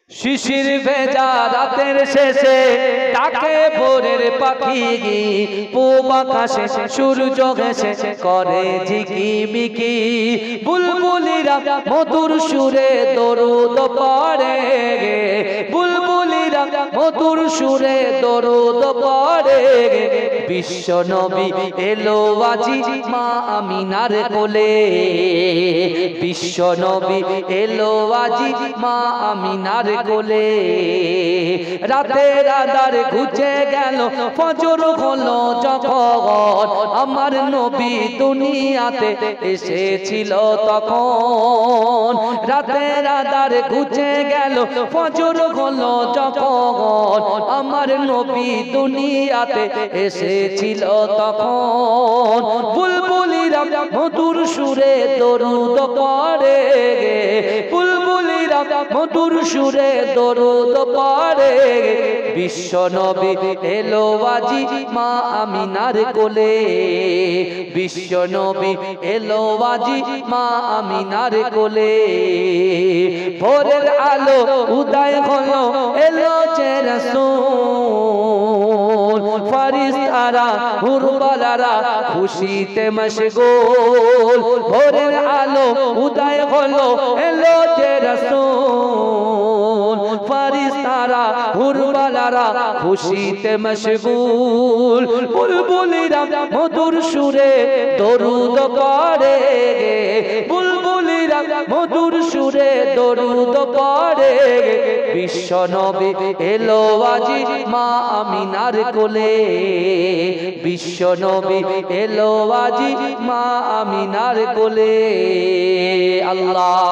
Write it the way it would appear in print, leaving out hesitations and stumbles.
শিশির ভেজা রাতের শেষে ডাকে ভোরের পাখি, পূব আকাশে সূর্য ঘেঁষে করে ঝিকিমিকি। বুলবুলিরা মধুর সুরে দরুদ পড়ে, বুলবুলিরা মধুর সুরে দরুদ পড়ে। বিশ্ব নবী এলো আজি মা আমিনার কোলে, বিশ্ব নবী এলো আজি মা আমিনার কোলে। রাতের আঁধার ঘুচে গেল, ফজর হলো যখন, আমার নবী দুনিয়াতে এসেছিল তখন। রাতের আঁধার ঘুচে গেল, ফজর হলো যখন, আমার নবী দুনিয়াতে এসেছিল তখন। বুলবুলিরা মধুর সুরে দরুদ পড়ে, বুলবুলিরা মধুর সুরে দরুদ পড়ে। বিশ্ব নবী এলো আজি মা আমিনার কোলে, বিশ্ব নবী এলো আজি মা আমিনার কোলে। ভোরের আলো উদয় হলো, এলো যে রাসূল, ফারিস্তারা হুরবালারা খুশিতে মশগুল। ভোরের আলো উদয় হলো, এলো যে রাসূল, ফারিস্তারা হুরবালারা খুশিতে মশগুল। বুলবুলিরা মধুর সুরে দরুদ পড়ে, বুলবুলিরা মধুর সুরে দরুদ পড়ে। বিশ্ব নবী এলো আজি মা আমিনার কোলে, বিশ্ব নবী এলো আজি মা আমিনার কোলে। আল্লাহ।